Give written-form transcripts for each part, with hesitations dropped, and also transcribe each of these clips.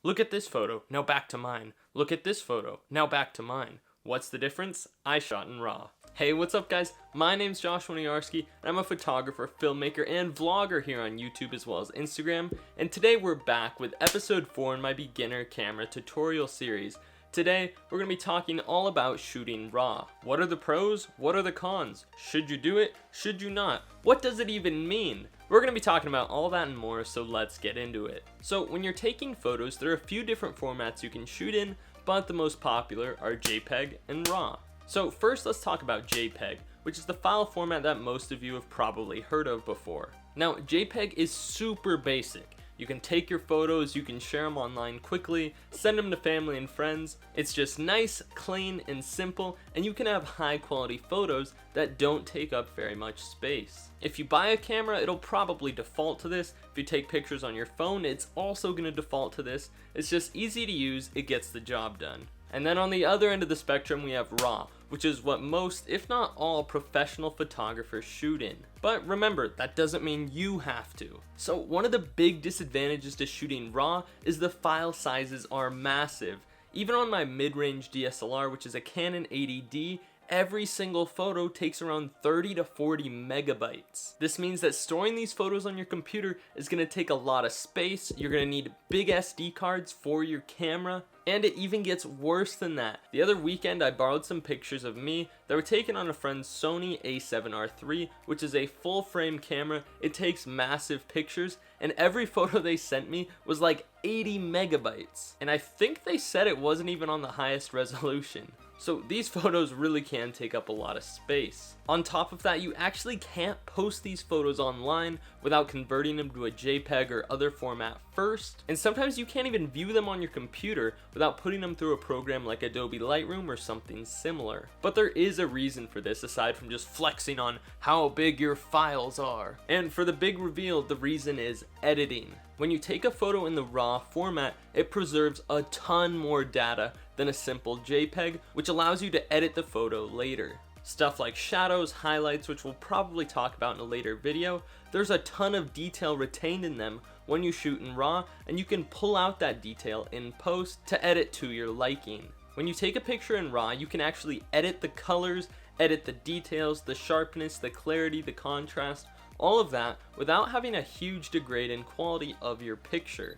Look at this photo, now back to mine. Look at this photo, now back to mine. What's the difference? I shot in RAW. Hey, what's up guys? My name's Winiarski, and I'm a photographer, filmmaker, and vlogger here on YouTube as well as Instagram. And today we're back with episode 4 in my beginner camera tutorial series. Today, we're going to be talking all about shooting RAW. What are the pros? What are the cons? Should you do it? Should you not? What does it even mean? We're going to be talking about all that and more, so let's get into it. So when you're taking photos, there are a few different formats you can shoot in, but the most popular are JPEG and RAW. So first let's talk about JPEG, which is the file format that most of you have probably heard of before. Now JPEG is super basic. You can take your photos, you can share them online quickly, send them to family and friends. It's just nice, clean, and simple, and you can have high quality photos that don't take up very much space. If you buy a camera, it'll probably default to this. If you take pictures on your phone, it's also going to default to this. It's just easy to use, it gets the job done. And then on the other end of the spectrum we have RAW, which is what most, if not all, professional photographers shoot in. But remember, that doesn't mean you have to. So one of the big disadvantages to shooting RAW is the file sizes are massive. Even on my mid-range DSLR, which is a Canon 80D, every single photo takes around 30 to 40 megabytes. This means that storing these photos on your computer is going to take a lot of space. You're going to need big SD cards for your camera, and it even gets worse than that. The other weekend I borrowed some pictures of me that were taken on a friend's Sony a7R III, which is a full frame camera. It takes massive pictures, and every photo they sent me was like 80 megabytes. And I think they said it wasn't even on the highest resolution. So these photos really can take up a lot of space. On top of that, you actually can't post these photos online without converting them to a JPEG or other format first. And sometimes you can't even view them on your computer without putting them through a program like Adobe Lightroom or something similar. But there is a reason for this aside from just flexing on how big your files are. And for the big reveal, the reason is editing. When you take a photo in the RAW format, it preserves a ton more data than a simple JPEG, which allows you to edit the photo later. Stuff like shadows, highlights, which we'll probably talk about in a later video, there's a ton of detail retained in them when you shoot in RAW, and you can pull out that detail in post to edit to your liking. When you take a picture in RAW, you can actually edit the colors, edit the details, the sharpness, the clarity, the contrast, all of that without having a huge degrade in quality of your picture.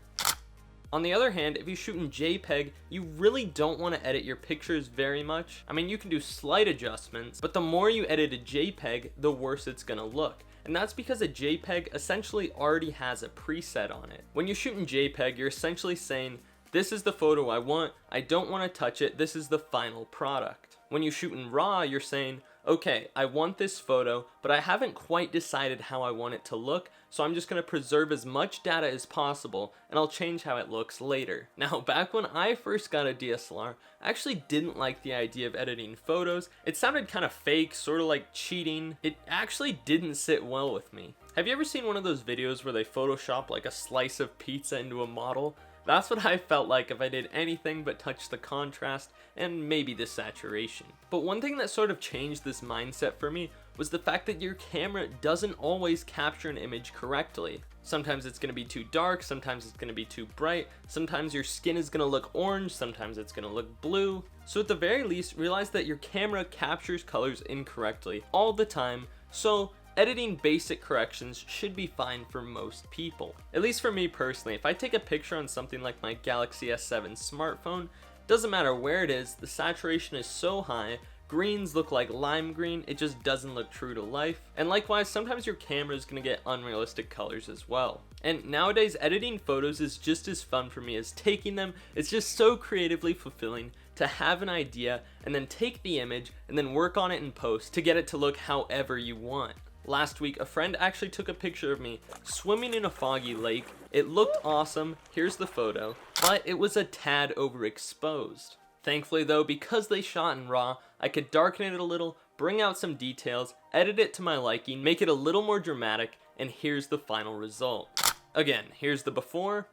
On the other hand, if you shoot in JPEG, you really don't want to edit your pictures very much. I mean, you can do slight adjustments, but the more you edit a JPEG, the worse it's gonna look. And that's because a JPEG essentially already has a preset on it. When you shoot in JPEG, you're essentially saying, this is the photo I want, I don't want to touch it, this is the final product. When you shoot in RAW, you're saying, okay, I want this photo, but I haven't quite decided how I want it to look, so I'm just going to preserve as much data as possible, and I'll change how it looks later. Now, back when I first got a DSLR, I actually didn't like the idea of editing photos. It sounded kind of fake, sort of like cheating. It actually didn't sit well with me. Have you ever seen one of those videos where they Photoshop like a slice of pizza into a model? That's what I felt like if I did anything but touch the contrast and maybe the saturation. But one thing that sort of changed this mindset for me was the fact that your camera doesn't always capture an image correctly. Sometimes it's going to be too dark, sometimes it's going to be too bright, sometimes your skin is going to look orange, sometimes it's going to look blue. So at the very least, realize that your camera captures colors incorrectly all the time, so editing basic corrections should be fine for most people. At least for me personally, if I take a picture on something like my Galaxy S7 smartphone, doesn't matter where it is, the saturation is so high, greens look like lime green, it just doesn't look true to life. And likewise, sometimes your camera is going to get unrealistic colors as well. And nowadays, editing photos is just as fun for me as taking them. It's just so creatively fulfilling to have an idea and then take the image and then work on it in post to get it to look however you want. Last week, a friend actually took a picture of me swimming in a foggy lake. It looked awesome, here's the photo, but it was a tad overexposed. Thankfully though, because they shot in RAW, I could darken it a little, bring out some details, edit it to my liking, make it a little more dramatic, and here's the final result. Again, here's the before,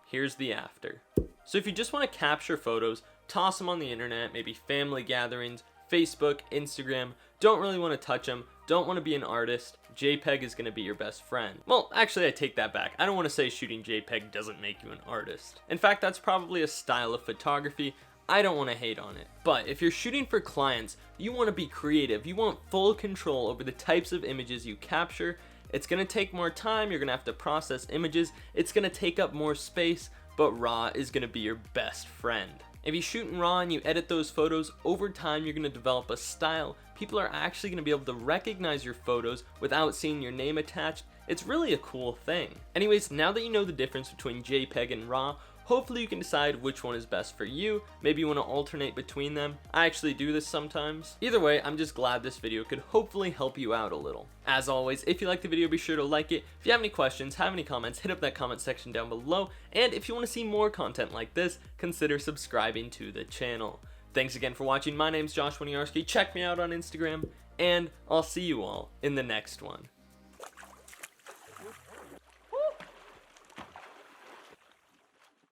here's the after. So if you just want to capture photos, toss them on the internet, maybe family gatherings, Facebook, Instagram, don't really want to touch them, don't want to be an artist, JPEG is going to be your best friend. Well, actually I take that back. I don't want to say shooting JPEG doesn't make you an artist. In fact, that's probably a style of photography. I don't want to hate on it. But if you're shooting for clients, you want to be creative. You want full control over the types of images you capture. It's going to take more time. You're going to have to process images. It's going to take up more space, but RAW is going to be your best friend. If you shoot in RAW and you edit those photos, over time you're going to develop a style. People are actually going to be able to recognize your photos without seeing your name attached. It's really a cool thing. Anyways, now that you know the difference between JPEG and RAW, hopefully you can decide which one is best for you. Maybe you want to alternate between them. I actually do this sometimes. Either way, I'm just glad this video could hopefully help you out a little. As always, if you liked the video, be sure to like it. If you have any questions, have any comments, hit up that comment section down below. And if you want to see more content like this, consider subscribing to the channel. Thanks again for watching. My name's Josh Winiarski. Check me out on Instagram, and I'll see you all in the next one.